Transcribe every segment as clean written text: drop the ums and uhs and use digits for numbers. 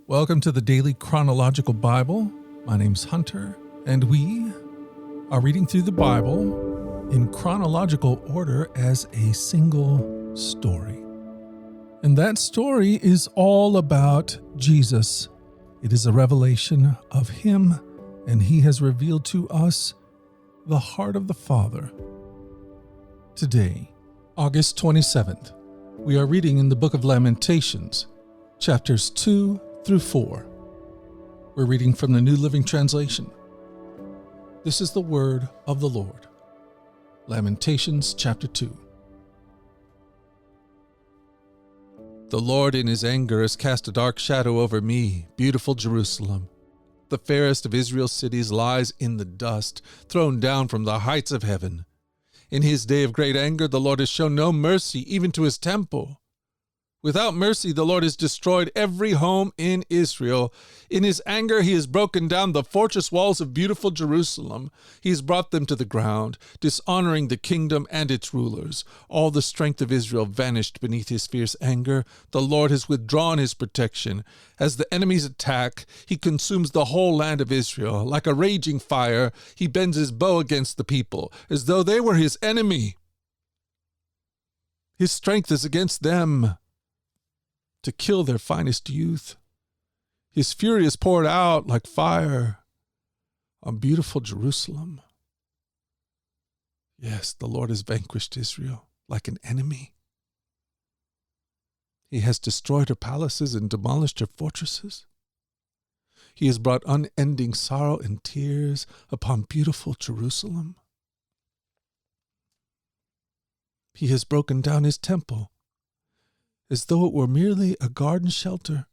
Welcome to the Daily Chronological Bible. My name's Hunter, and we are reading through the Bible in chronological order as a single story. And that story is all about Jesus. It is a revelation of Him, and He has revealed to us the heart of the Father. Today, August 27th, we are reading in the book of Lamentations, chapters 2 through 4. We're reading from the New Living Translation. This is the word of the Lord. Lamentations chapter 2. The Lord in His anger has cast a dark shadow over me, beautiful Jerusalem. The fairest of Israel's cities lies in the dust, thrown down from the heights of heaven. In His day of great anger, the Lord has shown no mercy, even to His temple. Without mercy, the Lord has destroyed every home in Israel. In His anger, He has broken down the fortress walls of beautiful Jerusalem. He has brought them to the ground, dishonoring the kingdom and its rulers. All the strength of Israel vanished beneath His fierce anger. The Lord has withdrawn His protection. As the enemies attack, He consumes the whole land of Israel. Like a raging fire, He bends His bow against the people, as though they were His enemy. His strength is against them, to kill their finest youth. His fury is poured out like fire on beautiful Jerusalem. Yes, the Lord has vanquished Israel like an enemy. He has destroyed her palaces and demolished her fortresses. He has brought unending sorrow and tears upon beautiful Jerusalem. He has broken down His temple, as though it were merely a garden shelter.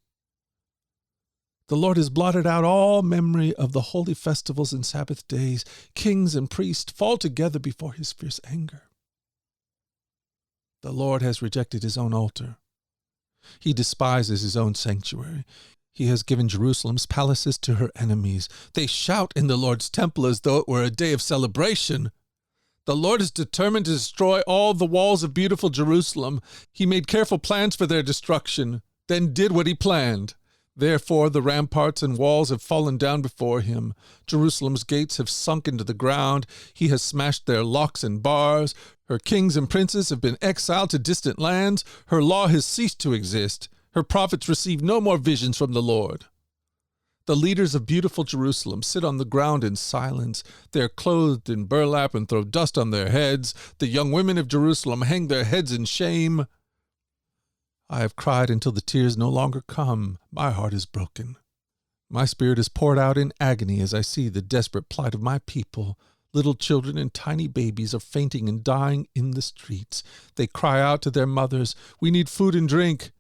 The Lord has blotted out all memory of the holy festivals and Sabbath days. Kings and priests fall together before His fierce anger. The Lord has rejected His own altar. He despises His own sanctuary. He has given Jerusalem's palaces to her enemies. They shout in the Lord's temple as though it were a day of celebration. The Lord is determined to destroy all the walls of beautiful Jerusalem. He made careful plans for their destruction, then did what He planned. Therefore the ramparts and walls have fallen down before Him. Jerusalem's gates have sunk into the ground. He has smashed their locks and bars. Her kings and princes have been exiled to distant lands. Her law has ceased to exist. Her prophets receive no more visions from the Lord. The leaders of beautiful Jerusalem sit on the ground in silence. They are clothed in burlap and throw dust on their heads. The young women of Jerusalem hang their heads in shame. I have cried until the tears no longer come. My heart is broken. My spirit is poured out in agony as I see the desperate plight of my people. Little children and tiny babies are fainting and dying in the streets. They cry out to their mothers, "We need food and drink."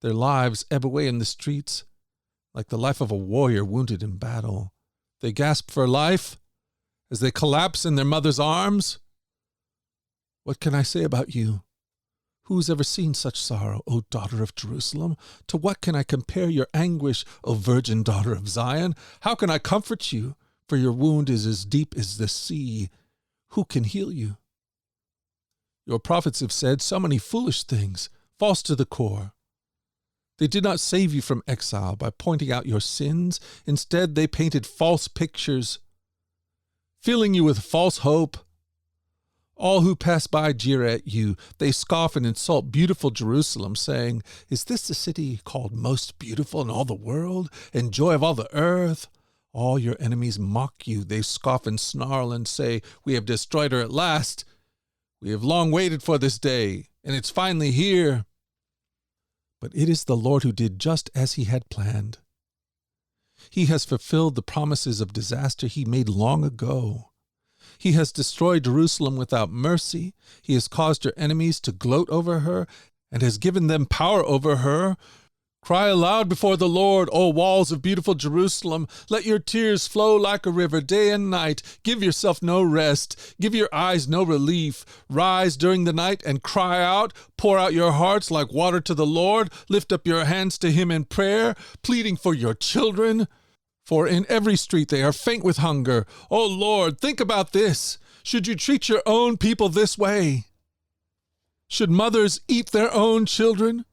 Their lives ebb away in the streets, like the life of a warrior wounded in battle. They gasp for life as they collapse in their mother's arms. What can I say about you? Who's ever seen such sorrow, O daughter of Jerusalem? To what can I compare your anguish, O virgin daughter of Zion? How can I comfort you? For your wound is as deep as the sea. Who can heal you? Your prophets have said so many foolish things, false to the core. They did not save you from exile by pointing out your sins. Instead, they painted false pictures, filling you with false hope. All who pass by jeer at you. They scoff and insult beautiful Jerusalem, saying, "Is this the city called most beautiful in all the world, and joy of all the earth?" All your enemies mock you. They scoff and snarl and say, "We have destroyed her at last. We have long waited for this day, and it's finally here." But it is the Lord who did just as He had planned. He has fulfilled the promises of disaster He made long ago. He has destroyed Jerusalem without mercy. He has caused her enemies to gloat over her and has given them power over her. Cry aloud before the Lord, O walls of beautiful Jerusalem. Let your tears flow like a river day and night. Give yourself no rest. Give your eyes no relief. Rise during the night and cry out. Pour out your hearts like water to the Lord. Lift up your hands to Him in prayer, pleading for your children. For in every street they are faint with hunger. O Lord, think about this. Should you treat your own people this way? Should mothers eat their own children?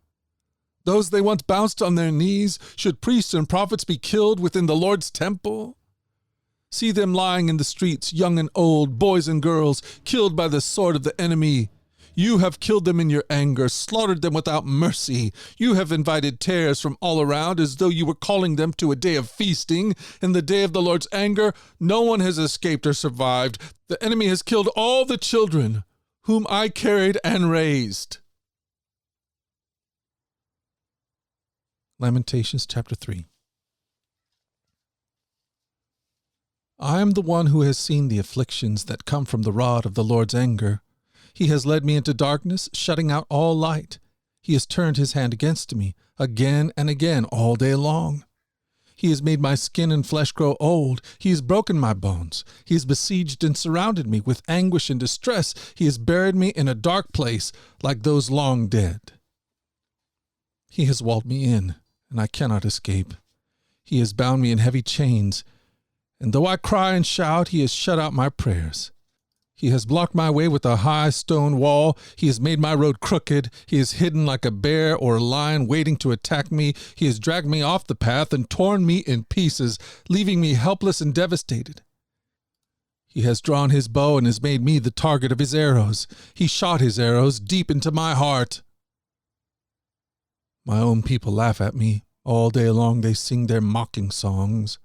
Those they once bounced on their knees, should priests and prophets be killed within the Lord's temple? See them lying in the streets, young and old, boys and girls, killed by the sword of the enemy. You have killed them in your anger, slaughtered them without mercy. You have invited tares from all around, as though you were calling them to a day of feasting. In the day of the Lord's anger, no one has escaped or survived. The enemy has killed all the children whom I carried and raised. Lamentations chapter 3. I am the one who has seen the afflictions that come from the rod of the Lord's anger. He has led me into darkness, shutting out all light. He has turned his hand against me, again and again, all day long. He has made my skin and flesh grow old. He has broken my bones. He has besieged and surrounded me with anguish and distress. He has buried me in a dark place, like those long dead. He has walled me in, and I cannot escape. He has bound me in heavy chains, and though I cry and shout, he has shut out my prayers. He has blocked my way with a high stone wall. He has made my road crooked. He is hidden like a bear or a lion waiting to attack me. He has dragged me off the path and torn me in pieces, leaving me helpless and devastated. He has drawn his bow and has made me the target of his arrows. He shot his arrows deep into my heart. My own people laugh at me. All day long they sing their mocking songs.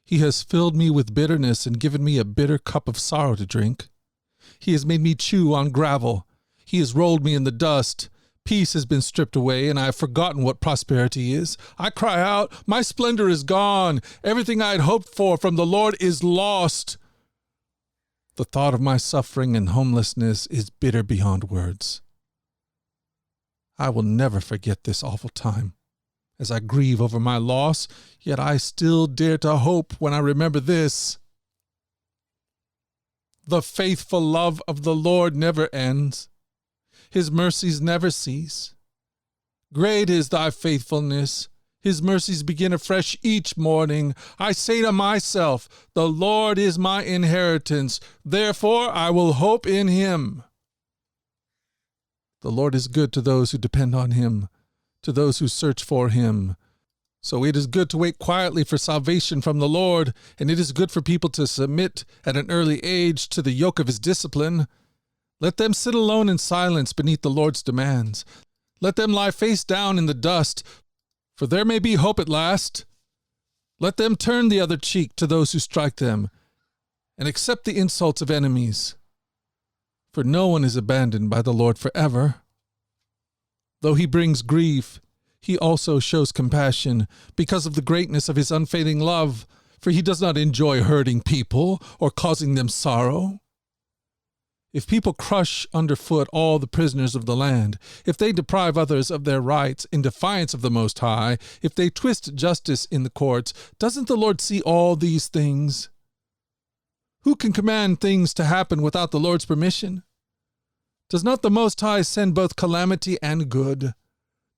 He has filled me with bitterness and given me a bitter cup of sorrow to drink. He has made me chew on gravel. He has rolled me in the dust. Peace has been stripped away, and I have forgotten what prosperity is. I cry out, my splendor is gone. Everything I had hoped for from the Lord is lost. The thought of my suffering and homelessness is bitter beyond words. I will never forget this awful time. As I grieve over my loss, yet I still dare to hope when I remember this. The faithful love of the Lord never ends. His mercies never cease. Great is thy faithfulness. His mercies begin afresh each morning. I say to myself, the Lord is my inheritance. Therefore I will hope in him. The Lord is good to those who depend on him, to those who search for him. So it is good to wait quietly for salvation from the Lord, and it is good for people to submit at an early age to the yoke of his discipline. Let them sit alone in silence beneath the Lord's demands. Let them lie face down in the dust, for there may be hope at last. Let them turn the other cheek to those who strike them, and accept the insults of enemies. For no one is abandoned by the Lord forever. Though he brings grief, he also shows compassion because of the greatness of his unfailing love, for he does not enjoy hurting people or causing them sorrow. If people crush underfoot all the prisoners of the land, if they deprive others of their rights in defiance of the Most High, if they twist justice in the courts, doesn't the Lord see all these things? Who can command things to happen without the Lord's permission? Does not the Most High send both calamity and good?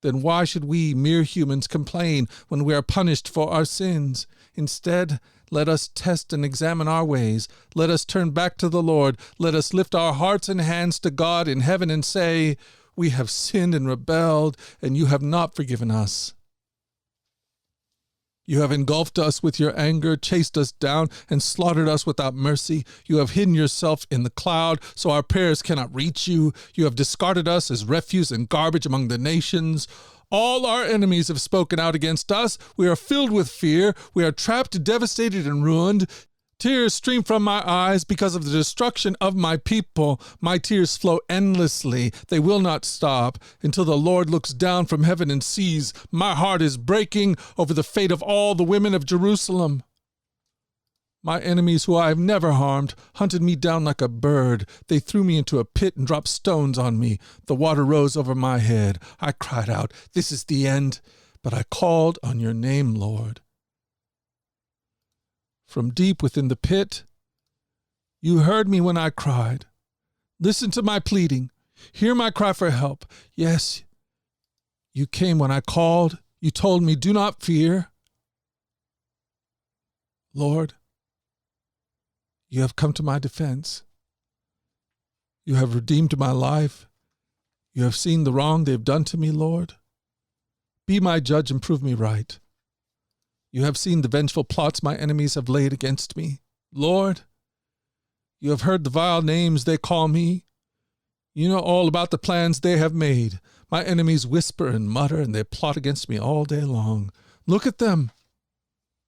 Then why should we, mere humans, complain when we are punished for our sins? Instead, let us test and examine our ways. Let us turn back to the Lord. Let us lift our hearts and hands to God in heaven and say, we have sinned and rebelled, and you have not forgiven us. You have engulfed us with your anger, chased us down, and slaughtered us without mercy. You have hidden yourself in the cloud, so our prayers cannot reach you. You have discarded us as refuse and garbage among the nations. All our enemies have spoken out against us. We are filled with fear. We are trapped, devastated, and ruined. Tears stream from my eyes because of the destruction of my people. My tears flow endlessly. They will not stop until the Lord looks down from heaven and sees. My heart is breaking over the fate of all the women of Jerusalem. My enemies, who I have never harmed, hunted me down like a bird. They threw me into a pit and dropped stones on me. The water rose over my head. I cried out, "This is the end." But I called on your name, Lord. From deep within the pit, you heard me when I cried. Listen to my pleading. Hear my cry for help. Yes, you came when I called. You told me, do not fear. Lord, you have come to my defense. You have redeemed my life. You have seen the wrong they have done to me, Lord. Be my judge and prove me right. You have seen the vengeful plots my enemies have laid against me. Lord, you have heard the vile names they call me. You know all about the plans they have made. My enemies whisper and mutter, and they plot against me all day long. Look at them.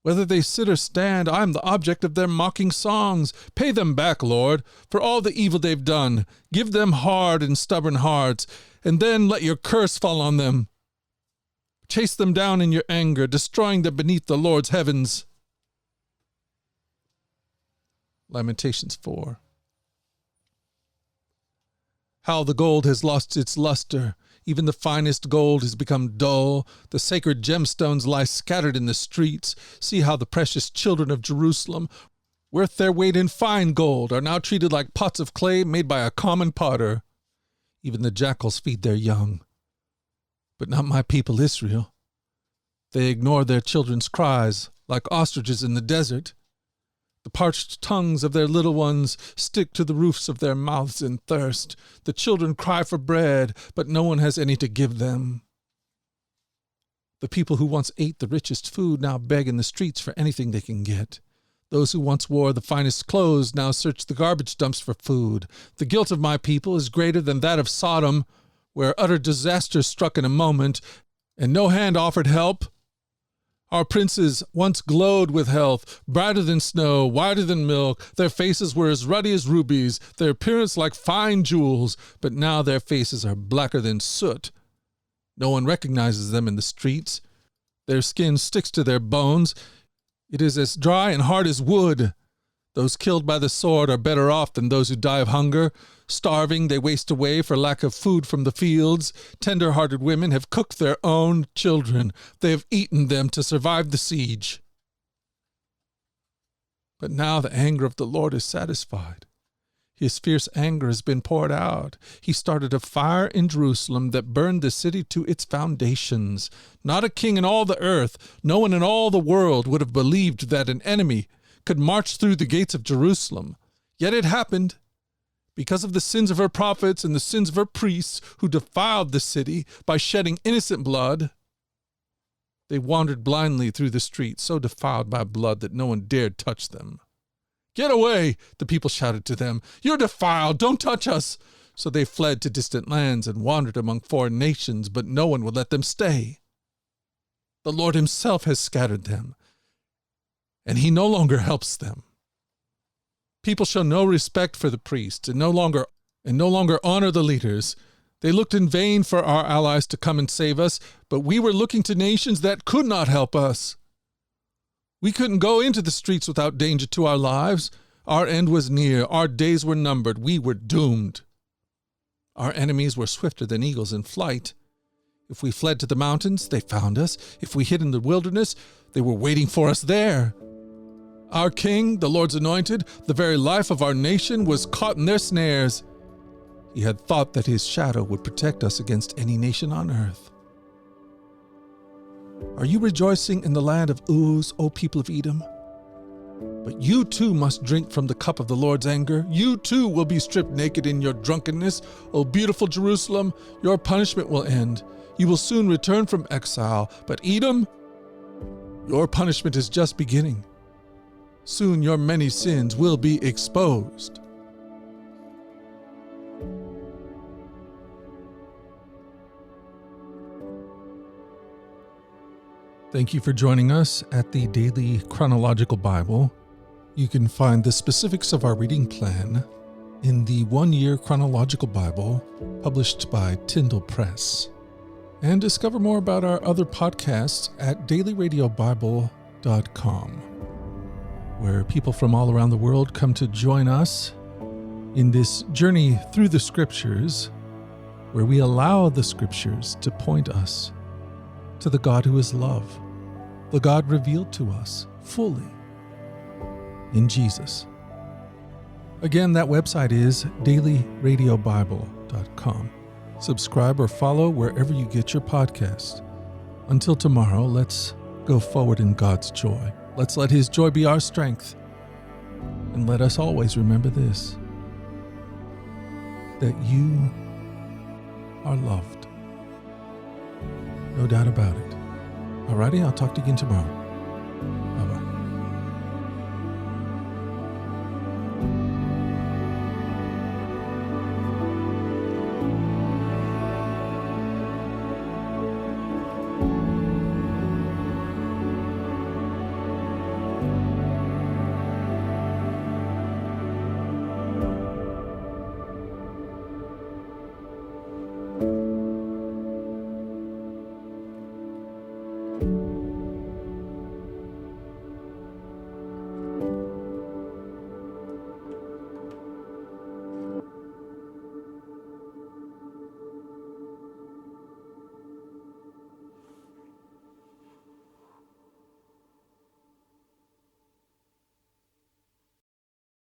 Whether they sit or stand, I am the object of their mocking songs. Pay them back, Lord, for all the evil they've done. Give them hard and stubborn hearts, and then let your curse fall on them. Chase them down in your anger, destroying them beneath the Lord's heavens. Lamentations 4. How the gold has lost its luster. Even the finest gold has become dull. The sacred gemstones lie scattered in the streets. See how the precious children of Jerusalem, worth their weight in fine gold, are now treated like pots of clay made by a common potter. Even the jackals feed their young. But not my people Israel. They ignore their children's cries like ostriches in the desert. The parched tongues of their little ones stick to the roofs of their mouths in thirst. The children cry for bread, but no one has any to give them. The people who once ate the richest food now beg in the streets for anything they can get. Those who once wore the finest clothes now search the garbage dumps for food. The guilt of my people is greater than that of Sodom, where utter disaster struck in a moment, and no hand offered help. Our princes once glowed with health, brighter than snow, whiter than milk. Their faces were as ruddy as rubies, their appearance like fine jewels, but now their faces are blacker than soot. No one recognizes them in the streets. Their skin sticks to their bones. It is as dry and hard as wood. Those killed by the sword are better off than those who die of hunger. Starving, they waste away for lack of food from the fields. Tender-hearted women have cooked their own children. They have eaten them to survive the siege. But now the anger of the Lord is satisfied. His fierce anger has been poured out. He started a fire in Jerusalem that burned the city to its foundations. Not a king in all the earth, no one in all the world would have believed that an enemy could march through the gates of Jerusalem. Yet it happened. Because of the sins of her prophets and the sins of her priests who defiled the city by shedding innocent blood, they wandered blindly through the streets, so defiled by blood that no one dared touch them. Get away, the people shouted to them. You're defiled, don't touch us. So they fled to distant lands and wandered among foreign nations, but no one would let them stay. The Lord himself has scattered them, and he no longer helps them. People show no respect for the priests and no longer honor the leaders. They looked in vain for our allies to come and save us, but we were looking to nations that could not help us. We couldn't go into the streets without danger to our lives. Our end was near. Our days were numbered. We were doomed. Our enemies were swifter than eagles in flight. If we fled to the mountains, they found us. If we hid in the wilderness, they were waiting for us there. Our king, the Lord's anointed, the very life of our nation, was caught in their snares. He had thought that his shadow would protect us against any nation on earth. Are you rejoicing in the land of Uz, O people of Edom? But you too must drink from the cup of the Lord's anger. You too will be stripped naked in your drunkenness. O beautiful Jerusalem, your punishment will end. You will soon return from exile. But Edom, your punishment is just beginning. Soon your many sins will be exposed. Thank you for joining us at the Daily Chronological Bible. You can find the specifics of our reading plan in the one-year Chronological Bible published by Tyndale Press. And discover more about our other podcasts at dailyradiobible.com, where people from all around the world come to join us in this journey through the Scriptures, where we allow the Scriptures to point us to the God who is love, the God revealed to us fully in Jesus. Again, that website is dailyradiobible.com. Subscribe or follow wherever you get your podcasts. Until tomorrow, let's go forward in God's joy. Let's let his joy be our strength. And let us always remember this, that you are loved. No doubt about it. Alrighty, I'll talk to you again tomorrow. Bye-bye.